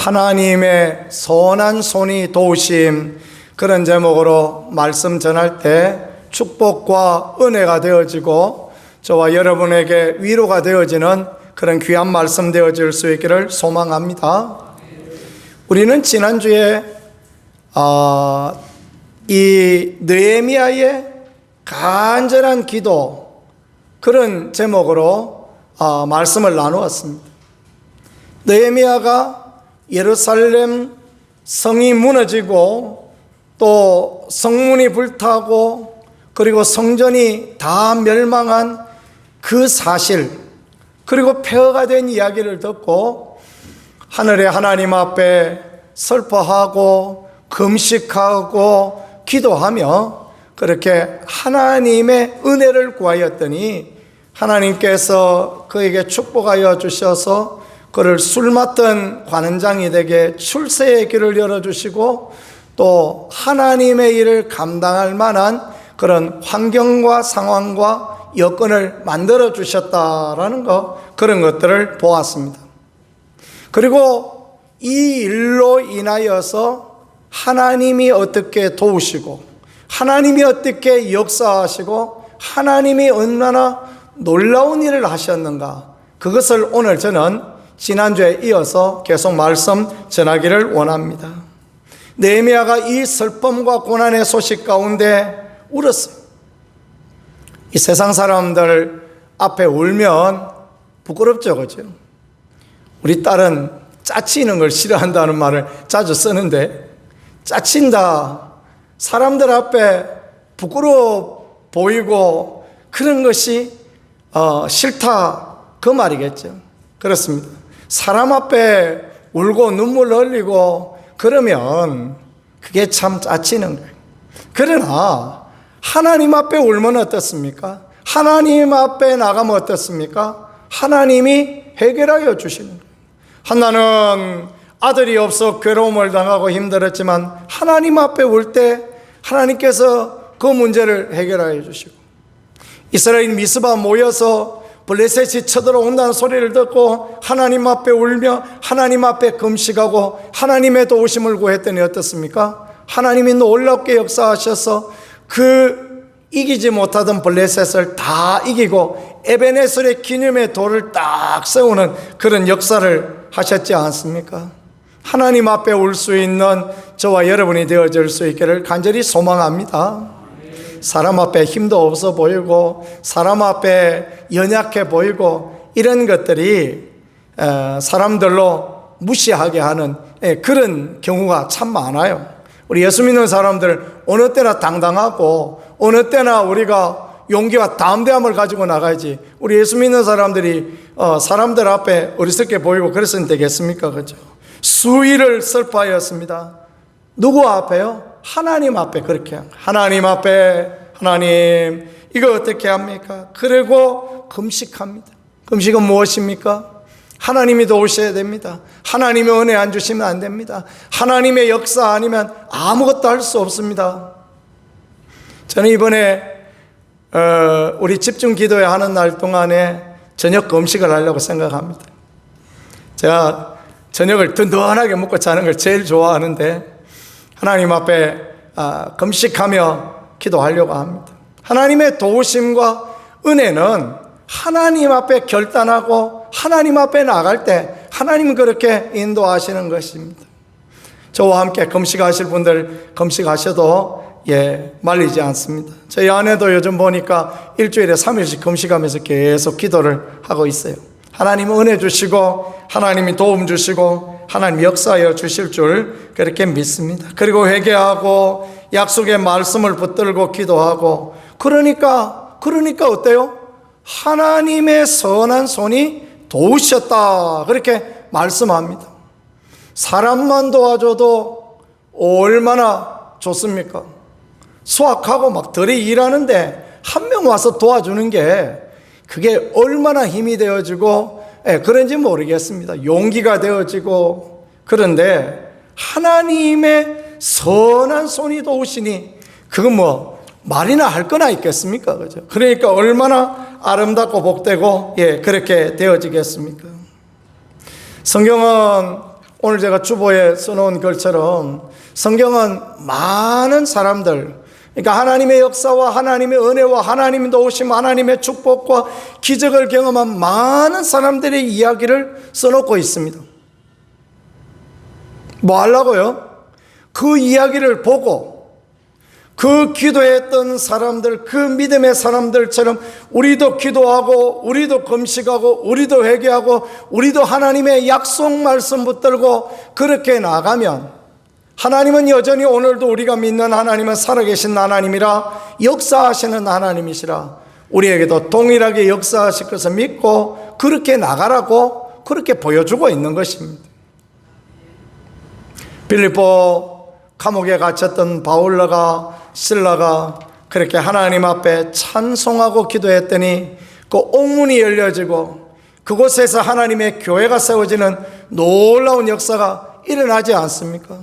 하나님의 선한 손이 도우심, 그런 제목으로 말씀 전할 때 축복과 은혜가 되어지고 저와 여러분에게 위로가 되어지는 그런 귀한 말씀 되어질 수 있기를 소망합니다. 우리는 지난주에 이 느헤미야의 간절한 기도, 그런 제목으로 말씀을 나누었습니다. 느헤미야가 예루살렘 성이 무너지고 또 성문이 불타고 그리고 성전이 다 멸망한 그 사실, 그리고 폐허가 된 이야기를 듣고 하늘의 하나님 앞에 슬퍼하고 금식하고 기도하며 그렇게 하나님의 은혜를 구하였더니 하나님께서 그에게 축복하여 주셔서 그를 술 맡은 관원장이 되게 출세의 길을 열어주시고 또 하나님의 일을 감당할 만한 그런 환경과 상황과 여건을 만들어 주셨다라는 그런 것들을 보았습니다. 그리고 이 일로 인하여서 하나님이 어떻게 도우시고 하나님이 어떻게 역사하시고 하나님이 얼마나 놀라운 일을 하셨는가, 그것을 오늘 저는 지난주에 이어서 계속 말씀 전하기를 원합니다. 느헤미야가 이 슬픔과 고난의 소식 가운데 울었어요. 이 세상 사람들 앞에 울면 부끄럽죠, 그죠? 우리 딸은 짜치는 걸 싫어한다는 말을 자주 쓰는데, 짜친다, 사람들 앞에 부끄러워 보이고 그런 것이 싫다, 그 말이겠죠. 그렇습니다. 사람 앞에 울고 눈물 흘리고 그러면 그게 참 짜치는 거예요. 그러나 하나님 앞에 울면 어떻습니까? 하나님 앞에 나가면 어떻습니까? 하나님이 해결하여 주시는 거예요. 한나는 아들이 없어 괴로움을 당하고 힘들었지만 하나님 앞에 울 때 하나님께서 그 문제를 해결하여 주시고, 이스라엘 미스바 모여서 블레셋이 쳐들어온다는 소리를 듣고 하나님 앞에 울며 하나님 앞에 금식하고 하나님의 도우심을 구했더니 어떻습니까? 하나님이 놀랍게 역사하셔서 그 이기지 못하던 블레셋을 다 이기고 에베네셀의 기념의 돌을 딱 세우는 그런 역사를 하셨지 않습니까? 하나님 앞에 울 수 있는 저와 여러분이 되어질 수 있기를 간절히 소망합니다. 사람 앞에 힘도 없어 보이고 사람 앞에 연약해 보이고 이런 것들이 사람들로 무시하게 하는 그런 경우가 참 많아요. 우리 예수 믿는 사람들 어느 때나 당당하고 어느 때나 우리가 용기와 담대함을 가지고 나가야지, 우리 예수 믿는 사람들이 사람들 앞에 어리석게 보이고 그랬으면 되겠습니까? 그죠? 수일을 슬퍼하였습니다. 누구 앞에요? 하나님 앞에. 그렇게 하나님 앞에, 하나님 이거 어떻게 합니까? 그리고 금식합니다. 금식은 무엇입니까? 하나님이 도우셔야 됩니다. 하나님의 은혜 안 주시면 안 됩니다. 하나님의 역사 아니면 아무것도 할 수 없습니다. 저는 이번에 우리 집중 기도회 하는 날 동안에 저녁 금식을 하려고 생각합니다. 제가 저녁을 든든하게 먹고 자는 걸 제일 좋아하는데 하나님 앞에 금식하며 기도하려고 합니다. 하나님의 도우심과 은혜는 하나님 앞에 결단하고 하나님 앞에 나갈 때 하나님은 그렇게 인도하시는 것입니다. 저와 함께 금식하실 분들 금식하셔도 말리지 않습니다. 저희 아내도 요즘 보니까 일주일에 3일씩 금식하면서 계속 기도를 하고 있어요. 하나님 은혜 주시고 하나님이 도움 주시고 하나님 역사하여 주실 줄 그렇게 믿습니다. 그리고 회개하고 약속의 말씀을 붙들고 기도하고 그러니까 어때요? 하나님의 선한 손이 도우셨다, 그렇게 말씀합니다. 사람만 도와줘도 얼마나 좋습니까? 수학하고 막 들이 일하는데 한 명 와서 도와주는 게 그게 얼마나 힘이 되어지고 그런지 모르겠습니다. 용기가 되어지고. 그런데 하나님의 선한 손이 도우시니 그건 뭐 말이나 할 거나 있겠습니까? 그죠? 그러니까 얼마나 아름답고 복되고 그렇게 되어지겠습니까? 성경은 오늘 제가 주보에 써놓은 글처럼 성경은 많은 사람들, 그러니까 하나님의 역사와 하나님의 은혜와 하나님의 도우심, 하나님의 축복과 기적을 경험한 많은 사람들의 이야기를 써놓고 있습니다. 뭐 하려고요? 그 이야기를 보고 그 기도했던 사람들, 그 믿음의 사람들처럼 우리도 기도하고 우리도 금식하고 우리도 회개하고 우리도 하나님의 약속 말씀 붙들고 그렇게 나가면 하나님은 여전히 오늘도 우리가 믿는 하나님은 살아계신 하나님이라 역사하시는 하나님이시라 우리에게도 동일하게 역사하실 것을 믿고 그렇게 나가라고 그렇게 보여주고 있는 것입니다. 빌립보 감옥에 갇혔던 바울과 실라가 그렇게 하나님 앞에 찬송하고 기도했더니 그 옥문이 열려지고 그곳에서 하나님의 교회가 세워지는 놀라운 역사가 일어나지 않습니까?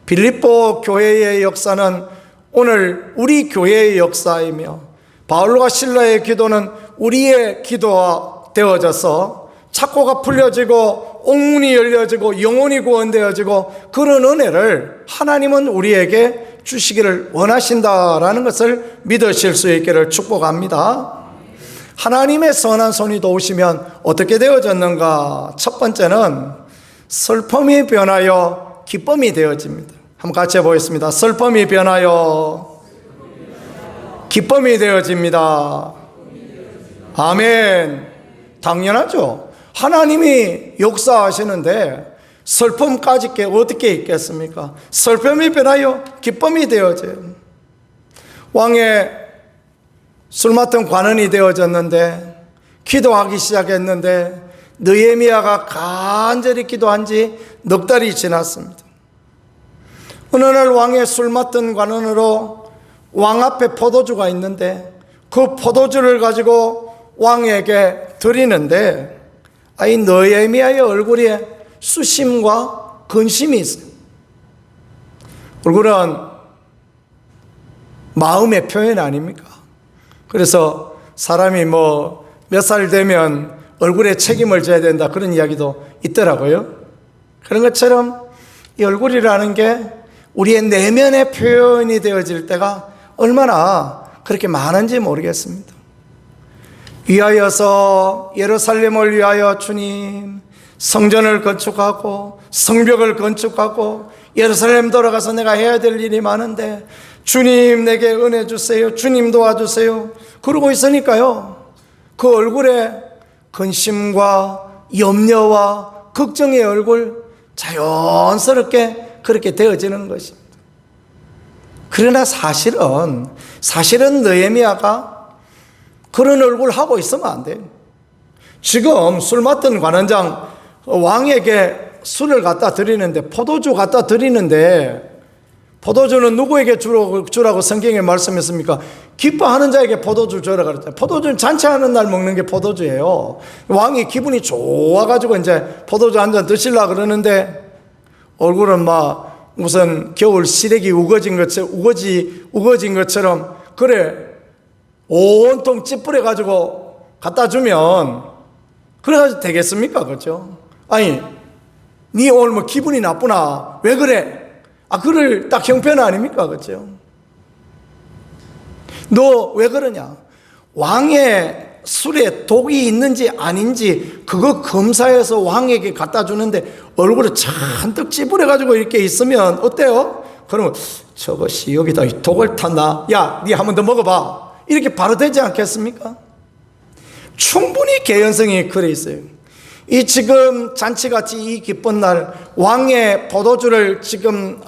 빌립보 교회의 역사는 오늘 우리 교회의 역사이며 바울과 실라의 기도는 우리의 기도가 되어져서 착고가 풀려지고 옥문이 열려지고 영혼이 구원되어지고 그런 은혜를 하나님은 우리에게 주시기를 원하신다라는 것을 믿으실 수 있기를 축복합니다. 하나님의 선한 손이 도우시면 어떻게 되어졌는가? 첫 번째는 슬픔이 변하여 기쁨이 되어집니다. 한번 같이 해보겠습니다. 슬픔이 변하여 기쁨이 되어집니다. 아멘. 당연하죠. 하나님이 역사하시는데 슬픔까지 어떻게 있겠습니까? 슬픔이 변하여 기쁨이 되어져요. 왕의 술 맡은 관원이 되어졌는데 기도하기 시작했는데 느헤미야가 간절히 기도한 지 넉 달이 지났습니다. 어느 날 왕의 술 맡은 관원으로 왕 앞에 포도주가 있는데 그 포도주를 가지고 왕에게 드리는데 이 느헤미야의 얼굴에 수심과 근심이 있어요. 얼굴은 마음의 표현 아닙니까? 그래서 사람이 뭐 몇 살 되면 얼굴에 책임을 져야 된다 그런 이야기도 있더라고요. 그런 것처럼 이 얼굴이라는 게 우리의 내면의 표현이 되어질 때가 얼마나 그렇게 많은지 모르겠습니다. 위하여서 예루살렘을 위하여 주님 성전을 건축하고 성벽을 건축하고 예루살렘 돌아가서 내가 해야 될 일이 많은데 주님 내게 은혜 주세요. 주님 도와주세요. 그러고 있으니까요. 그 얼굴에 근심과 염려와 걱정의 얼굴 자연스럽게 그렇게 되어지는 것입니다. 그러나 사실은 느헤미야가 그런 얼굴 하고 있으면 안 돼요. 지금 술 맡은 관원장 왕에게 술을 갖다 드리는데 포도주 갖다 드리는데 포도주는 누구에게 주라고 성경에 말씀했습니까? 기뻐하는 자에게 포도주 주라 그랬잖아요. 포도주는 잔치하는 날 먹는 게 포도주예요. 왕이 기분이 좋아가지고 이제 포도주 한 잔 드시려고 그러는데 얼굴은 막 무슨 겨울 시래기 우거진 것처럼 그래 온통 찌푸려가지고 갖다 주면 그래가지고 되겠습니까? 그렇죠? 아니 네 오늘 뭐 기분이 나쁘나? 왜 그래? 그럴 딱 형편 아닙니까? 그렇죠? 너 왜 그러냐? 왕의 술에 독이 있는지 아닌지 그거 검사해서 왕에게 갖다 주는데 얼굴에 잔뜩 찌푸려가지고 이렇게 있으면 어때요? 그러면 저것이 여기다 독을 탔나? 야, 네 한 번 더 먹어봐. 이렇게 바로 되지 않겠습니까? 충분히 개연성이 그래 있어요. 이 지금 잔치같이 이 기쁜 날 왕의 포도주를 지금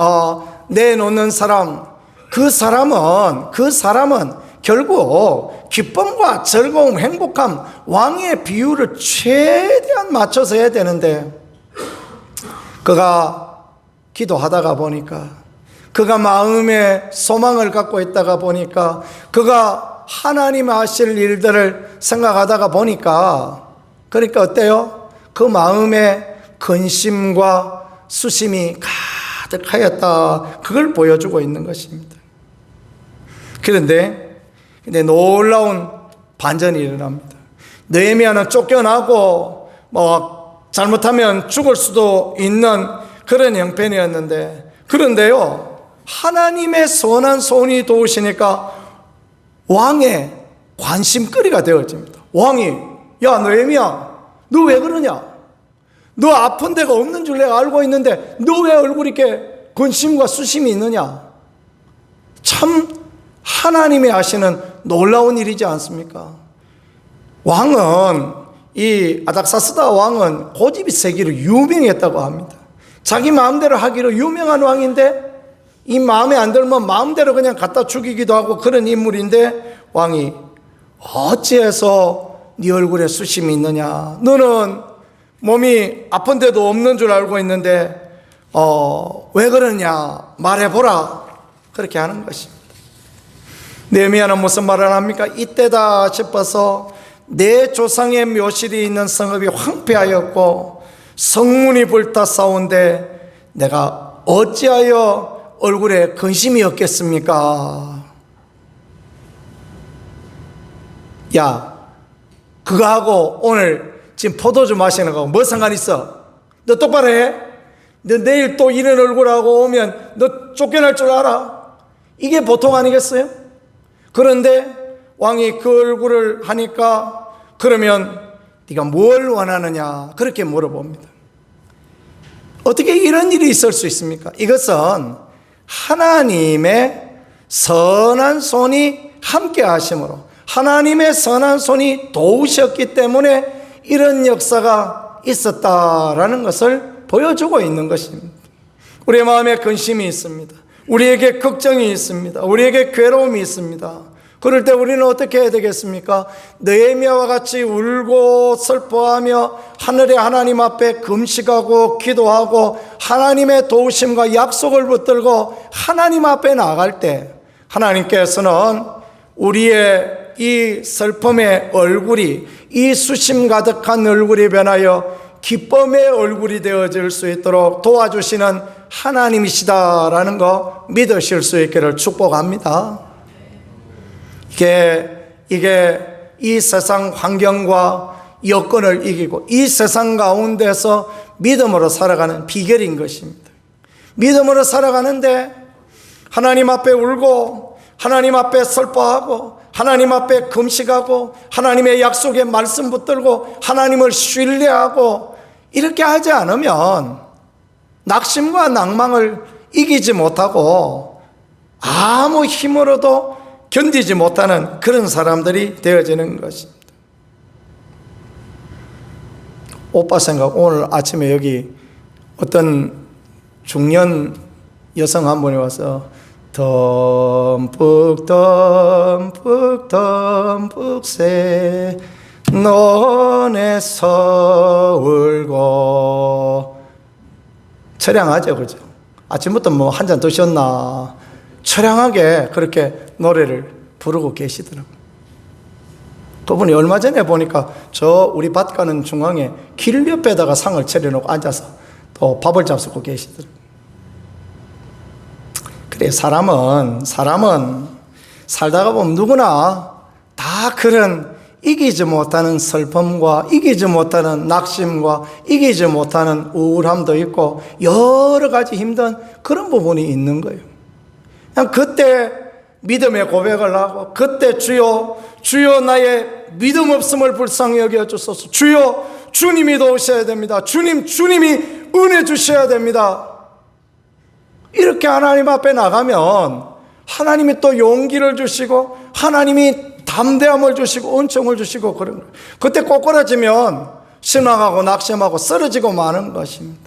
내놓는 사람, 그 사람은 결국 기쁨과 즐거움, 행복함, 왕의 비율을 최대한 맞춰서 해야 되는데 그가 기도하다가 보니까 그가 마음에 소망을 갖고 있다가 보니까 그가 하나님 하실 일들을 생각하다가 보니까 그러니까 어때요? 그 마음에 근심과 수심이 가득하였다. 그걸 보여주고 있는 것입니다. 그런데 놀라운 반전이 일어납니다. 느헤미야는 쫓겨나고 잘못하면 죽을 수도 있는 그런 형편이었는데, 그런데요, 하나님의 선한 손이 도우시니까 왕의 관심거리가 되어집니다. 왕이, 야 노에미야, 너 왜 그러냐? 너 아픈 데가 없는 줄 내가 알고 있는데 너 왜 얼굴이 이렇게 근심과 수심이 있느냐? 참 하나님이 하시는 놀라운 일이지 않습니까? 왕은, 이 아닥사스다 왕은 고집이 세기로 유명했다고 합니다. 자기 마음대로 하기로 유명한 왕인데, 이 마음에 안 들면 마음대로 그냥 갖다 죽이기도 하고 그런 인물인데, 왕이 어찌해서 네 얼굴에 수심이 있느냐? 너는 몸이 아픈 데도 없는 줄 알고 있는데 왜 그러냐? 말해보라. 그렇게 하는 것입니다. 느헤미야는 무슨 말을 합니까? 이때다 싶어서 내 조상의 묘실이 있는 성읍이 황폐하였고 성문이 불타싸운데 내가 어찌하여 얼굴에 근심이 없겠습니까? 야, 그거하고 오늘 지금 포도주 마시는 거하고 뭐 상관 있어? 너 똑바로 해? 너 내일 또 이런 얼굴하고 오면 너 쫓겨날 줄 알아? 이게 보통 아니겠어요? 그런데 왕이 그 얼굴을 하니까, 그러면 네가 뭘 원하느냐? 그렇게 물어봅니다. 어떻게 이런 일이 있을 수 있습니까? 이것은 하나님의 선한 손이 함께 하심으로, 하나님의 선한 손이 도우셨기 때문에 이런 역사가 있었다라는 것을 보여주고 있는 것입니다. 우리의 마음에 근심이 있습니다. 우리에게 걱정이 있습니다. 우리에게 괴로움이 있습니다. 그럴 때 우리는 어떻게 해야 되겠습니까? 느헤미야와 같이 울고 슬퍼하며 하늘의 하나님 앞에 금식하고 기도하고 하나님의 도우심과 약속을 붙들고 하나님 앞에 나갈 때, 하나님께서는 우리의 이 슬픔의 얼굴이, 이 수심 가득한 얼굴이 변하여 기쁨의 얼굴이 되어질 수 있도록 도와주시는 하나님이시다라는 거 믿으실 수 있기를 축복합니다. 이게 이 세상 환경과 여건을 이기고 이 세상 가운데서 믿음으로 살아가는 비결인 것입니다. 믿음으로 살아가는데 하나님 앞에 울고 하나님 앞에 슬퍼하고 하나님 앞에 금식하고 하나님의 약속의 말씀 붙들고 하나님을 신뢰하고 이렇게 하지 않으면 낙심과 낭망을 이기지 못하고 아무 힘으로도 견디지 못하는 그런 사람들이 되어지는 것입니다. 오빠 생각, 오늘 아침에 여기 어떤 중년 여성 한 분이 와서 덤뿍 덤뿍 덤뿍 새 논에서 울고, 처량하죠, 그죠? 아침부터 뭐 한 잔 드셨나? 처량하게 그렇게 노래를 부르고 계시더라고요. 그분이 얼마 전에 보니까 저 우리 밭 가는 중앙에 길 옆에다가 상을 차려놓고 앉아서 또 밥을 잡수고 계시더라고요. 그래, 사람은 살다가 보면 누구나 다 그런 이기지 못하는 슬픔과 이기지 못하는 낙심과 이기지 못하는 우울함도 있고 여러 가지 힘든 그런 부분이 있는 거예요. 그냥 그때 믿음의 고백을 하고, 그때 주여 나의 믿음 없음을 불쌍히 여겨주소서. 주여, 주님이 도우셔야 됩니다. 주님이 은혜 주셔야 됩니다. 이렇게 하나님 앞에 나가면 하나님이 또 용기를 주시고 하나님이 담대함을 주시고 은총을 주시고 그런 거예요. 그때 꼬꾸라지면 실망하고 낙심하고 쓰러지고 마는 것입니다.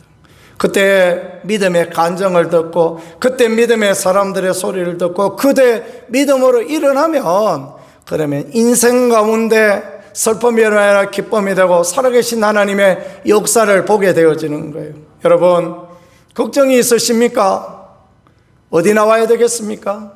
그때 믿음의 간정을 듣고, 그때 믿음의 사람들의 소리를 듣고, 그때 믿음으로 일어나면, 그러면 인생 가운데 슬픔이 아니라 기쁨이 되고 살아계신 하나님의 역사를 보게 되어지는 거예요. 여러분, 걱정이 있으십니까? 어디 나와야 되겠습니까?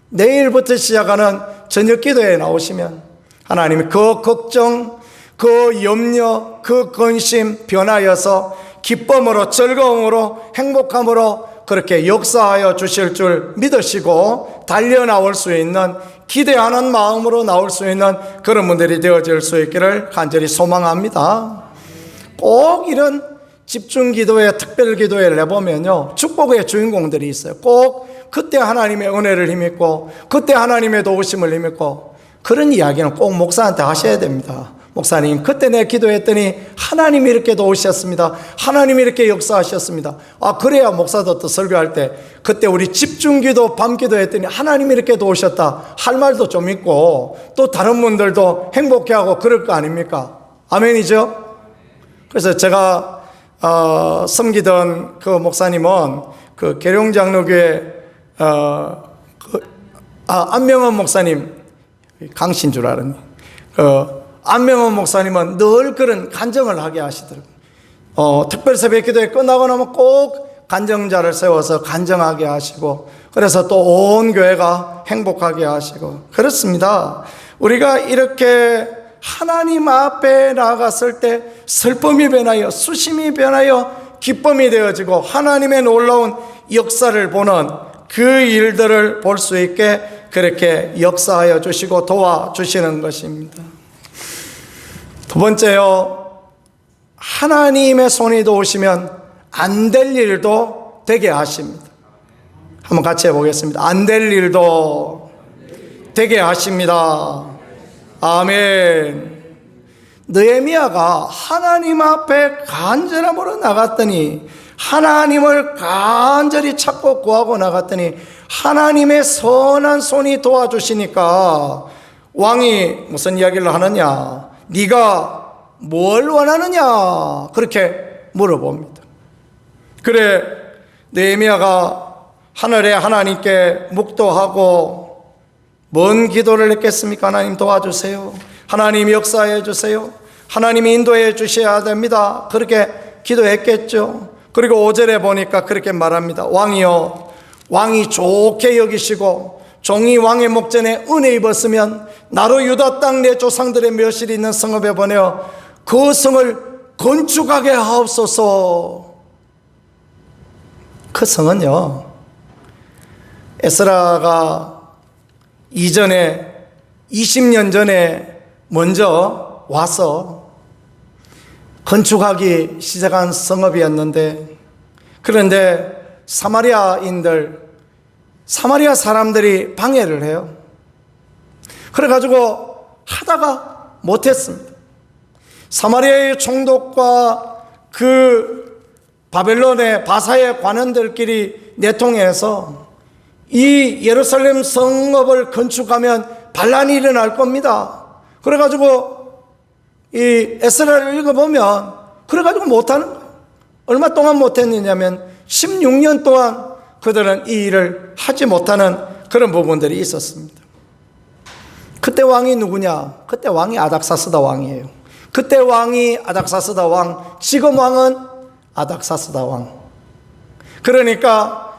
내일부터 시작하는 저녁 기도에 나오시면 하나님이 그 걱정, 그 염려, 그 근심 변하여서 기쁨으로, 즐거움으로, 행복함으로 그렇게 역사하여 주실 줄 믿으시고 달려 나올 수 있는, 기대하는 마음으로 나올 수 있는 그런 분들이 되어질 수 있기를 간절히 소망합니다. 꼭 이런 집중 기도회, 특별 기도회를 해보면요, 축복의 주인공들이 있어요. 꼭 그때 하나님의 은혜를 힘입고 그때 하나님의 도우심을 힘입고, 그런 이야기는 꼭 목사한테 하셔야 됩니다. 목사님, 그때 내 기도했더니 하나님이 이렇게 도우셨습니다. 하나님이 이렇게 역사하셨습니다. 그래야 목사도 또 설교할 때 그때 우리 집중기도 밤기도 했더니 하나님이 이렇게 도우셨다 할 말도 좀 있고, 또 다른 분들도 행복해하고 그럴 거 아닙니까? 아멘이죠? 그래서 제가 섬기던 그 목사님은 그 계룡장로교회 안명헌 목사님, 강신 줄 알았네. 안명헌 목사님은 늘 그런 간증을 하게 하시더라고요. 특별 새벽 기도회 끝나고 나면 꼭 간증자를 세워서 간증하게 하시고, 그래서 또 온 교회가 행복하게 하시고 그렇습니다. 우리가 이렇게 하나님 앞에 나아갔을 때 슬픔이 변하여 수심이 변하여 기쁨이 되어지고 하나님의 놀라운 역사를 보는 그 일들을 볼 수 있게 그렇게 역사하여 주시고 도와주시는 것입니다. 두 번째요, 하나님의 손이 도우시면 안 될 일도 되게 하십니다. 한번 같이 해보겠습니다. 안 될 일도 되게 하십니다. 아멘. 느헤미야가 하나님 앞에 간절함으로 나갔더니, 하나님을 간절히 찾고 구하고 나갔더니 하나님의 선한 손이 도와주시니까 왕이 무슨 이야기를 하느냐, 네가 뭘 원하느냐, 그렇게 물어봅니다. 그래, 느헤미야가 하늘의 하나님께 묵도하고 뭔 기도를 했겠습니까? 하나님 도와주세요, 하나님 역사해 주세요, 하나님 인도해 주셔야 됩니다, 그렇게 기도했겠죠. 그리고 5절에 보니까 그렇게 말합니다. 왕이여, 왕이 좋게 여기시고 종이 왕의 목전에 은혜 입었으면 나로 유다 땅 내 조상들의 묘실이 있는 성읍에 보내어 그 성을 건축하게 하옵소서. 그 성은요, 에스라가 이전에 20년 전에 먼저 와서 건축하기 시작한 성읍이었는데, 그런데 사마리아 사람들이 방해를 해요. 그래가지고 하다가 못했습니다. 사마리아의 총독과 그 바벨론의 바사의 관원들끼리 내통해서 이 예루살렘 성읍을 건축하면 반란이 일어날 겁니다. 그래가지고 이 에스라를 읽어보면 그래가지고 못하는 거예요. 얼마 동안 못했느냐면 16년 동안 그들은 이 일을 하지 못하는 그런 부분들이 있었습니다. 그때 왕이 누구냐? 그때 왕이 아닥사스다 왕이에요. 그때 왕이 아닥사스다 왕, 지금 왕은 아닥사스다 왕. 그러니까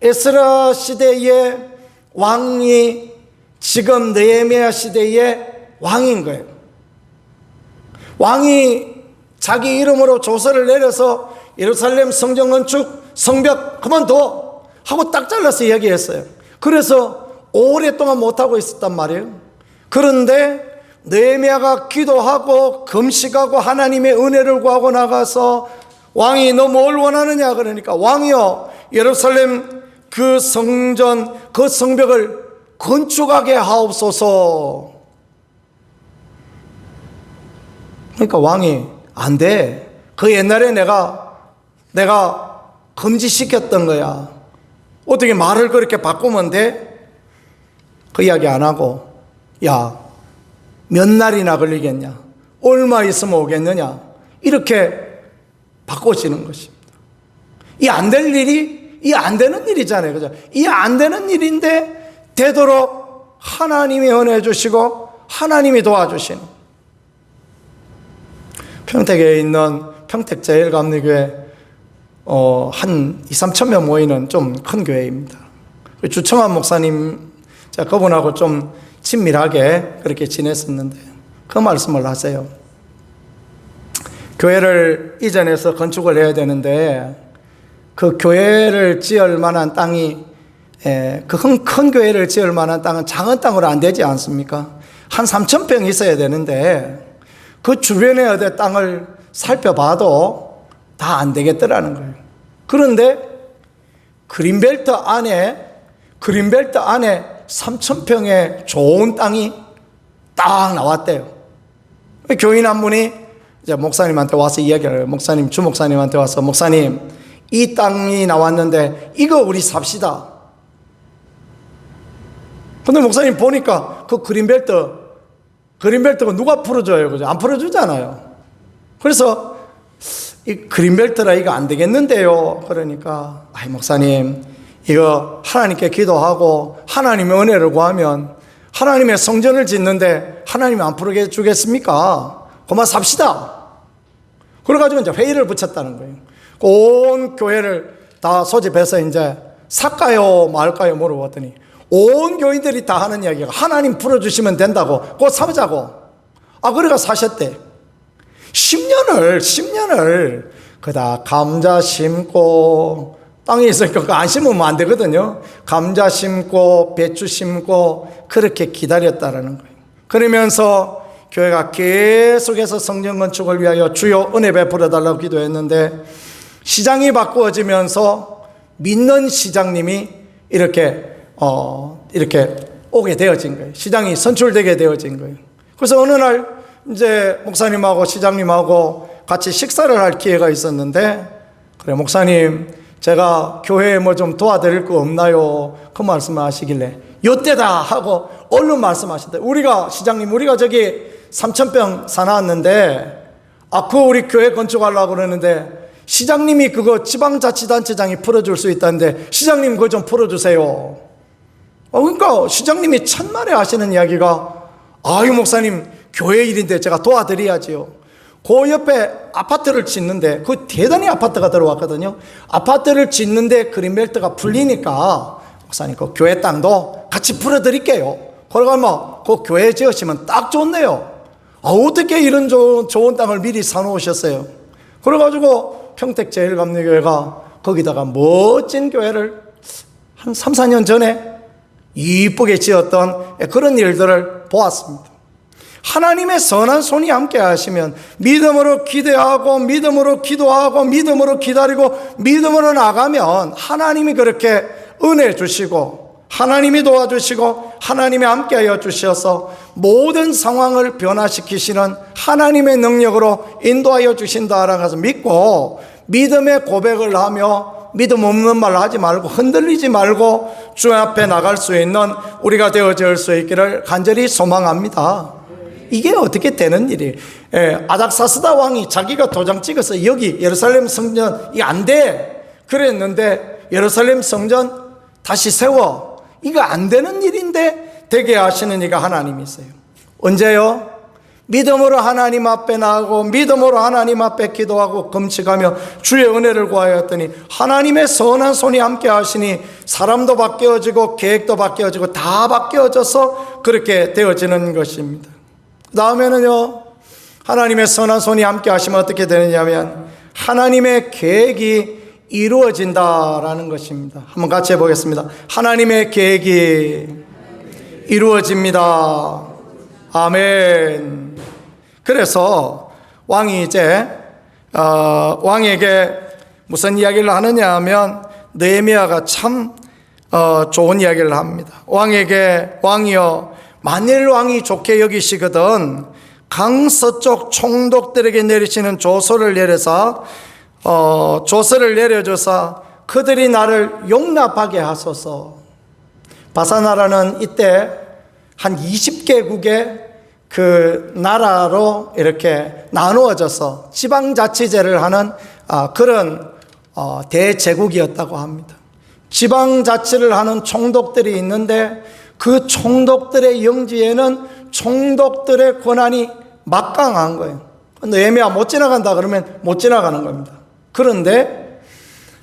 에스라 시대의 왕이 지금 느헤미야 시대의 왕인 거예요. 왕이 자기 이름으로 조서를 내려서 예루살렘 성전 건축, 성벽 그만둬 하고 딱 잘라서 이야기했어요. 그래서 오랫동안 못하고 있었단 말이에요. 그런데 느헤미야가 기도하고 금식하고 하나님의 은혜를 구하고 나가서 왕이 너 뭘 원하느냐 그러니까, 왕이여, 예루살렘 그 성전 그 성벽을 건축하게 하옵소서. 그러니까 왕이 안 돼, 그 옛날에 내가 금지시켰던 거야, 어떻게 말을 그렇게 바꾸면 돼? 그 이야기 안 하고, 야, 몇 날이나 걸리겠냐, 얼마 있으면 오겠느냐, 이렇게 바꿔지는 것입니다. 이 안 될 일이, 이 안 되는 일이잖아요, 그죠? 이 안 되는 일인데 되도록 하나님이 은혜 주시고 하나님이 도와주시는, 평택에 있는 평택제일감리교회 한 2-3천 명 모이는 좀 큰 교회입니다. 주청환 목사님, 제가 그분하고 좀 친밀하게 그렇게 지냈었는데 그 말씀을 하세요. 교회를 이전해서 건축을 해야 되는데 그 교회를 지을 만한 땅이, 그 큰 교회를 지을 만한 땅은 작은 땅으로 안 되지 않습니까? 한 3,000평 있어야 되는데 그 주변에 어디 땅을 살펴봐도 다 안 되겠더라는 거예요. 그런데 그린벨트 안에 3,000평의 좋은 땅이 딱 나왔대요. 교인 한 분이 이제 목사님한테 와서 이야기를 해요. 목사님, 주목사님한테 와서, 목사님, 이 땅이 나왔는데 이거 우리 삽시다. 근데 목사님 보니까 그 그린벨트가 누가 풀어줘요? 그죠? 안 풀어주잖아요. 그래서 이 그린벨트라 이거 안 되겠는데요. 그러니까, 아이, 목사님, 이거 하나님께 기도하고 하나님의 은혜를 구하면 하나님의 성전을 짓는데 하나님이 안 풀어주겠습니까? 그만 삽시다. 그래가지고 이제 회의를 붙였다는 거예요. 온 교회를 다 소집해서 이제 살까요 말까요 물어봤더니 온 교인들이 다 하는 이야기가 하나님 풀어주시면 된다고, 그거 사자고. 그래가 사셨대. 10년을 그다 감자 심고, 땅에 있으니까 그거 안 심으면 안 되거든요. 감자 심고 배추 심고 그렇게 기다렸다라는 거예요. 그러면서 교회가 계속해서 성전 건축을 위하여 주여 은혜 베풀어 달라고 기도했는데, 시장이 바꾸어지면서 믿는 시장님이 이렇게 오게 되어진 거예요. 시장이 선출되게 되어진 거예요. 그래서 어느 날 이제 목사님하고 시장님하고 같이 식사를 할 기회가 있었는데, 그래, 목사님, 제가 교회에 뭐 좀 도와드릴 거 없나요? 그 말씀을 하시길래 요때다 하고 얼른 말씀하시대. 시장님, 우리가 저기 3,000평 사놨는데 그거 우리 교회 건축하려고 그러는데 시장님이 그거 지방자치단체장이 풀어줄 수 있다는데 시장님 그거 좀 풀어주세요. 그러니까 시장님이 첫말에 하시는 이야기가, 아유, 목사님, 교회 일인데 제가 도와드려야지요. 그 옆에 아파트를 짓는데, 그 대단히 아파트가 들어왔거든요. 아파트를 짓는데 그린벨트가 풀리니까 목사님 그 교회 땅도 같이 풀어드릴게요. 그러면 그 교회 지으시면 딱 좋네요. 어떻게 이런 좋은 땅을 미리 사놓으셨어요? 그래가지고 평택제일감리교회가 거기다가 멋진 교회를 한 3, 4년 전에 이쁘게 지었던 그런 일들을 보았습니다. 하나님의 선한 손이 함께 하시면 믿음으로 기대하고 믿음으로 기도하고 믿음으로 기다리고 믿음으로 나가면 하나님이 그렇게 은혜 주시고 하나님이 도와주시고 하나님이 함께하여 주셔서 모든 상황을 변화시키시는 하나님의 능력으로 인도하여 주신다라는 것을 믿고 믿음의 고백을 하며 믿음 없는 말 하지 말고 흔들리지 말고 주 앞에 나갈 수 있는 우리가 되어질 수 있기를 간절히 소망합니다. 이게 어떻게 되는 일이에요? 아닥사스다 왕이 자기가 도장 찍어서 여기 예루살렘 성전 이게 안 돼 그랬는데 예루살렘 성전 다시 세워. 이거 안 되는 일인데 되게 하시는 이가 하나님이세요. 언제요? 믿음으로 하나님 앞에 나가고 믿음으로 하나님 앞에 기도하고 금식하며 주의 은혜를 구하였더니 하나님의 선한 손이 함께 하시니 사람도 바뀌어지고 계획도 바뀌어지고 다 바뀌어져서 그렇게 되어지는 것입니다. 그 다음에는요, 하나님의 선한 손이 함께 하시면 어떻게 되느냐면 하나님의 계획이 이루어진다라는 것입니다. 한번 같이 해보겠습니다. 하나님의 계획이 이루어집니다. 아멘. 그래서 왕이 이제 왕에게 무슨 이야기를 하느냐 하면 느헤미야가 참 좋은 이야기를 합니다. 왕에게, 왕이여, 만일 왕이 좋게 여기시거든 강서쪽 총독들에게 내리시는 조서를 내려줘서 그들이 나를 용납하게 하소서. 바사나라는 이때 한 20개국의 그 나라로 이렇게 나누어져서 지방자치제를 하는 그런 대제국이었다고 합니다. 지방자치를 하는 총독들이 있는데 그 총독들의 영지에는 총독들의 권한이 막강한 거예요. 느헤미야 못 지나간다 그러면 못 지나가는 겁니다. 그런데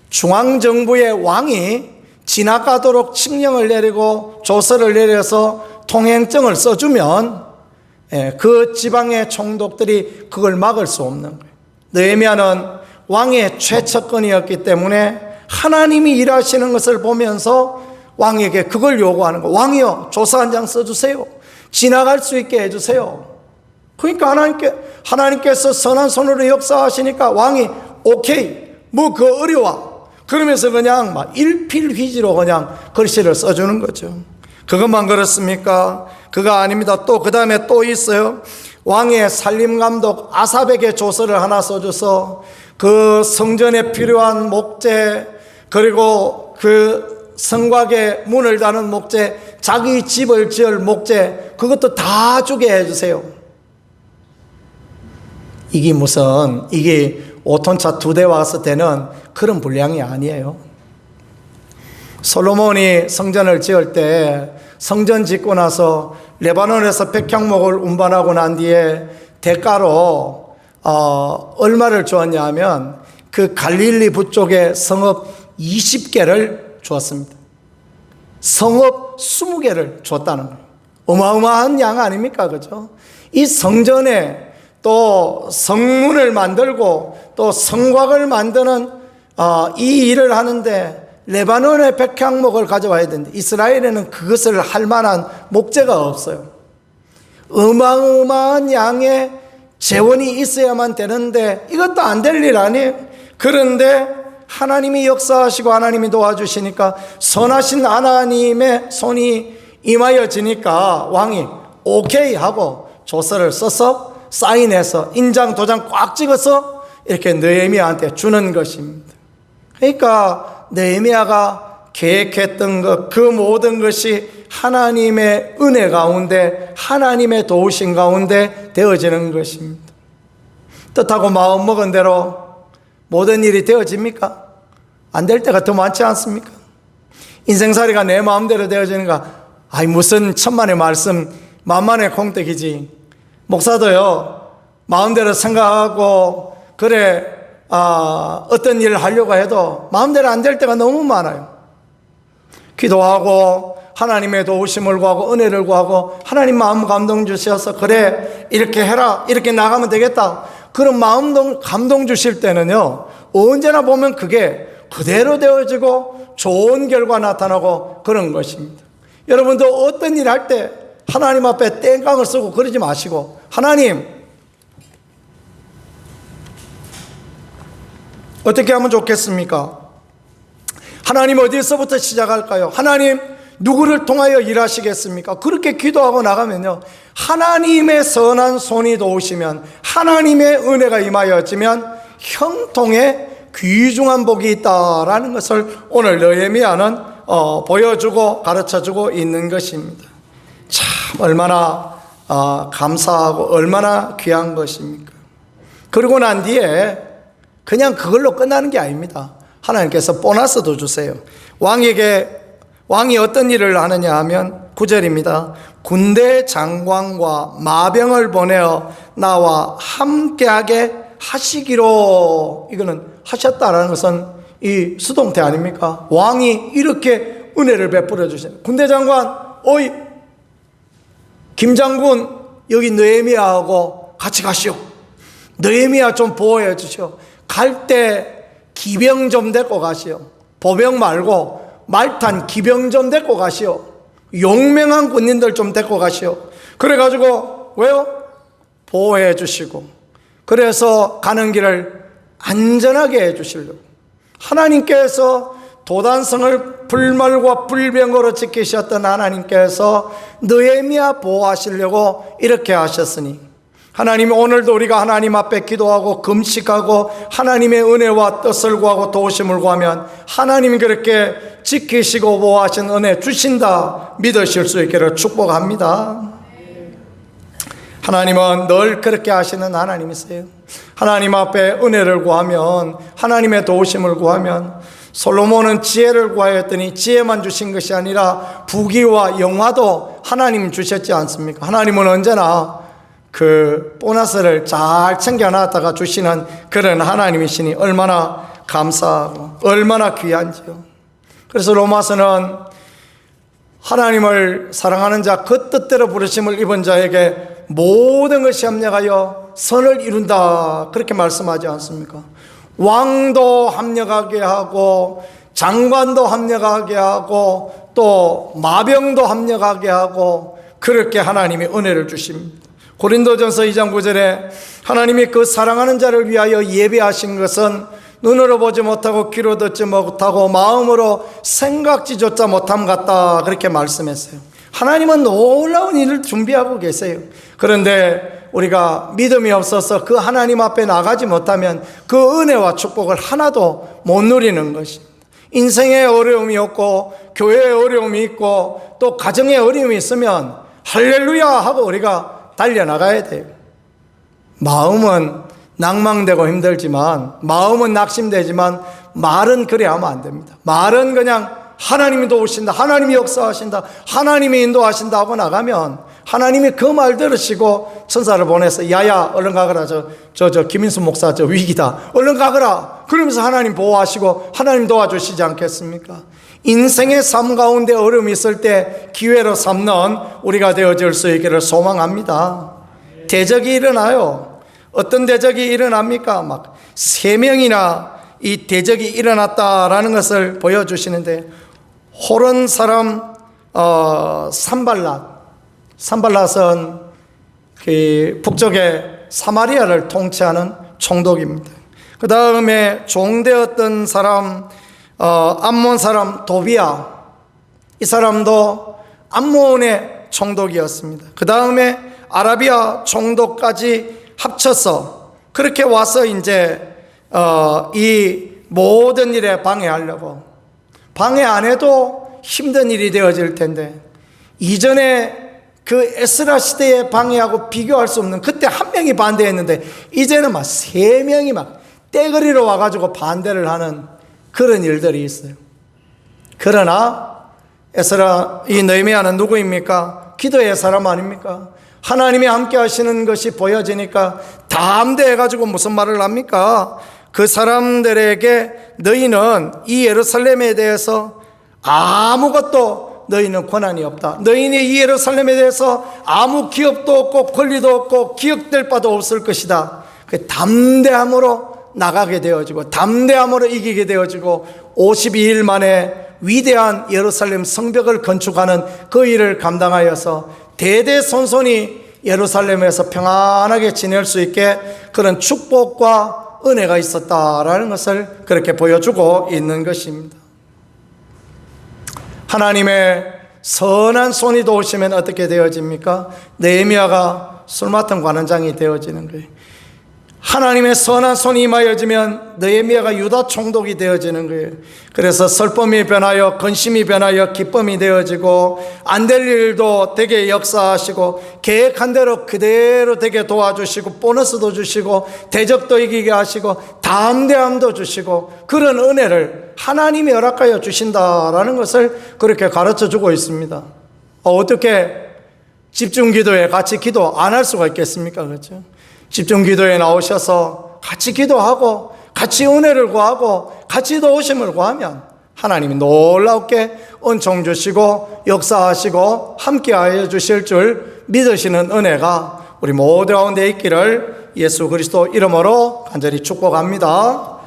중앙정부의 왕이 지나가도록 칙령을 내리고 조서를 내려서 통행증을 써주면 그 지방의 총독들이 그걸 막을 수 없는 거예요. 느헤미야는 왕의 최측근이었기 때문에 하나님이 일하시는 것을 보면서 왕에게 그걸 요구하는 거예요. 왕이여, 조서 한 장 써주세요. 지나갈 수 있게 해주세요. 그러니까 하나님께서 선한 손으로 역사하시니까 왕이 오케이, 뭐 그 어려워, 그러면서 그냥 막 일필휘지로 그냥 글씨를 써주는 거죠. 그것만 그렇습니까? 그거 아닙니다. 또 그 다음에 또 있어요. 왕의 살림감독 아삽에게 조서를 하나 써줘서 그 성전에 필요한 목재, 그리고 그 성곽의 문을 다는 목재, 자기 집을 지을 목재, 그것도 다 주게 해주세요. 이게 5톤차 2대 왔을 때는 그런 분량이 아니에요. 솔로몬이 성전을 지을 때 성전 짓고 나서 레바논에서 백향목을 운반하고 난 뒤에 대가로 얼마를 주었냐 하면 그 갈릴리 북쪽에 성읍 20개를 주었습니다. 성읍 20개를 줬다는 거예요. 어마어마한 양 아닙니까? 그죠? 이 성전에 또 성문을 만들고 또 성곽을 만드는 이 일을 하는데 레바논의 백향목을 가져와야 되는데 이스라엘에는 그것을 할 만한 목재가 없어요. 어마어마한 양의 재원이 있어야만 되는데 이것도 안 될 일 아니에요. 그런데 하나님이 역사하시고 하나님이 도와주시니까 선하신 하나님의 손이 임하여지니까 왕이 오케이 하고 조서를 써서 사인해서 인장 도장 꽉 찍어서 이렇게 느헤미야한테 주는 것입니다. 그러니까 느헤미야가 계획했던 것, 그 모든 것이 하나님의 은혜 가운데, 하나님의 도우심 가운데 되어지는 것입니다. 뜻하고 마음 먹은 대로 모든 일이 되어집니까? 안 될 때가 더 많지 않습니까? 인생살이가 내 마음대로 되어지는가? 아이, 무슨 천만의 말씀, 만만의 콩떡이지. 목사도요, 마음대로 생각하고, 그래, 어떤 일을 하려고 해도 마음대로 안 될 때가 너무 많아요. 기도하고, 하나님의 도우심을 구하고, 은혜를 구하고, 하나님 마음 감동 주셔서, 그래, 이렇게 해라, 이렇게 나가면 되겠다. 그런 마음 감동 주실 때는요, 언제나 보면 그게 그대로 되어지고 좋은 결과 나타나고 그런 것입니다. 여러분도 어떤 일 할 때 하나님 앞에 땡깡을 쓰고 그러지 마시고, 하나님 어떻게 하면 좋겠습니까? 하나님 어디서부터 시작할까요? 하나님 누구를 통하여 일하시겠습니까? 그렇게 기도하고 나가면요, 하나님의 선한 손이 도우시면, 하나님의 은혜가 임하여지면 형통의 귀중한 복이 있다라는 것을 오늘 느헤미야는 보여주고 가르쳐주고 있는 것입니다. 참 얼마나 감사하고 얼마나 귀한 것입니까? 그러고 난 뒤에 그냥 그걸로 끝나는 게 아닙니다. 하나님께서 보너스도 주세요. 왕이 어떤 일을 하느냐 하면 9절입니다. 군대 장관과 마병을 보내어 나와 함께하게 하시기로. 이거는 하셨다라는 것은 이 수동태 아닙니까? 왕이 이렇게 은혜를 베풀어 주시는, 군대 장관, 어이 김 장군, 여기 느헤미야하고 같이 가시오. 느헤미야 좀 보호해 주시오. 갈 때 기병 좀 데리고 가시오. 보병 말고 말탄 기병 좀 데리고 가시오. 용맹한 군인들 좀 데리고 가시오. 그래가지고 왜요? 보호해 주시고, 그래서 가는 길을 안전하게 해 주시려고 하나님께서 도단성을 불말과 불병으로 지키셨던 하나님께서 느헤미야 보호하시려고 이렇게 하셨으니, 하나님 오늘도 우리가 하나님 앞에 기도하고 금식하고 하나님의 은혜와 뜻을 구하고 도우심을 구하면 하나님이 그렇게 지키시고 보호하신 은혜 주신다 믿으실 수 있기를 축복합니다. 하나님은 늘 그렇게 하시는 하나님이세요. 하나님 앞에 은혜를 구하면, 하나님의 도우심을 구하면, 솔로몬은 지혜를 구하였더니 지혜만 주신 것이 아니라 부귀와 영화도 하나님 주셨지 않습니까? 하나님은 언제나 그 보너스를 잘 챙겨놨다가 주시는 그런 하나님이시니 얼마나 감사하고 얼마나 귀한지요. 그래서 로마서는 하나님을 사랑하는 자, 그 뜻대로 부르심을 입은 자에게 모든 것이 합력하여 선을 이룬다, 그렇게 말씀하지 않습니까? 왕도 합력하게 하고, 장관도 합력하게 하고, 또 마병도 합력하게 하고, 그렇게 하나님이 은혜를 주십니다. 고린도전서 2장 9절에 하나님이 그 사랑하는 자를 위하여 예비하신 것은 눈으로 보지 못하고 귀로 듣지 못하고 마음으로 생각지조차 못함 같다, 그렇게 말씀했어요. 하나님은 놀라운 일을 준비하고 계세요. 그런데 우리가 믿음이 없어서 그 하나님 앞에 나가지 못하면 그 은혜와 축복을 하나도 못 누리는 것입니다. 인생에 어려움이 없고 교회에 어려움이 있고 또 가정에 어려움이 있으면 할렐루야 하고 우리가 달려나가야 돼요. 마음은 낭망되고 힘들지만, 마음은 낙심되지만 말은 그래 하면 안 됩니다. 말은 그냥 하나님이 도우신다, 하나님이 역사하신다, 하나님이 인도하신다 하고 나가면 하나님이 그 말 들으시고 천사를 보내서 야야 얼른 가거라, 저 김인수 목사 저 위기다, 얼른 가거라, 그러면서 하나님 보호하시고 하나님 도와주시지 않겠습니까? 인생의 삶 가운데 어려움이 있을 때 기회로 삼는 우리가 되어질 수 있기를 소망합니다. 대적이 일어나요. 어떤 대적이 일어납니까? 막 3명이나 이 대적이 일어났다라는 것을 보여주시는데, 호른 사람 산발랏은 그 북쪽의 사마리아를 통치하는 총독입니다. 그 다음에 종되었던 사람 암몬 사람 도비야, 이 사람도 암몬의 총독이었습니다. 그 다음에 아라비아 총독까지 합쳐서 그렇게 와서 이제 이 모든 일에 방해하려고, 방해 안 해도 힘든 일이 되어질 텐데, 이전에 그 에스라 시대에 방해하고 비교할 수 없는, 그때 한 명이 반대했는데 이제는 막 3명이 막 떼거리로 와가지고 반대를 하는 그런 일들이 있어요. 그러나 에스라, 이 느헤미야는 누구입니까? 기도의 사람 아닙니까? 하나님이 함께 하시는 것이 보여지니까 담대해가지고 무슨 말을 합니까? 그 사람들에게 너희는 이 예루살렘에 대해서 아무것도, 너희는 권한이 없다, 너희는 이 예루살렘에 대해서 아무 기업도 없고 권리도 없고 기억될 바도 없을 것이다. 그 담대함으로 나가게 되어지고 담대함으로 이기게 되어지고 52일 만에 위대한 예루살렘 성벽을 건축하는 그 일을 감당하여서 대대손손이 예루살렘에서 평안하게 지낼 수 있게 그런 축복과 은혜가 있었다라는 것을 그렇게 보여주고 있는 것입니다. 하나님의 선한 손이 도우시면 어떻게 되어집니까? 느헤미야가 술 맡은 관원장이 되어지는 거예요. 하나님의 선한 손이 임하여지면 느헤미야가 유다 총독이 되어지는 거예요. 그래서 슬픔이 변하여 근심이 변하여 기쁨이 되어지고, 안 될 일도 되게 역사하시고 계획한 대로 그대로 되게 도와주시고, 보너스도 주시고 대적도 이기게 하시고 담대함도 주시고, 그런 은혜를 하나님이 허락하여 주신다라는 것을 그렇게 가르쳐주고 있습니다. 어떻게 집중기도에 같이 기도 안 할 수가 있겠습니까? 그렇죠? 집중기도에 나오셔서 같이 기도하고 같이 은혜를 구하고 같이 도우심을 구하면 하나님이 놀랍게 은총 주시고 역사하시고 함께하여 주실 줄 믿으시는 은혜가 우리 모두 가운데 있기를 예수 그리스도 이름으로 간절히 축복합니다.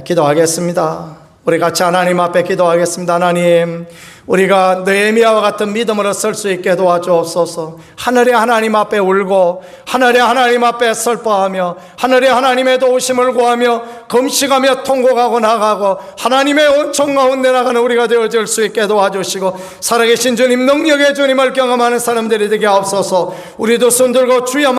기도하겠습니다. 우리 같이 하나님 앞에 기도하겠습니다. 하나님, 우리가 느헤미야와 같은 믿음으로 설 수 있게 도와주옵소서. 하늘의 하나님 앞에 울고 하늘의 하나님 앞에 슬퍼하며 하늘의 하나님의 도우심을 구하며 금식하며 통곡하고 나가고 하나님의 은총 가운데 나가는 우리가 되어질 수 있게 도와주시고, 살아계신 주님, 능력의 주님을 경험하는 사람들이 되게 하옵소서. 우리도 손들고 주여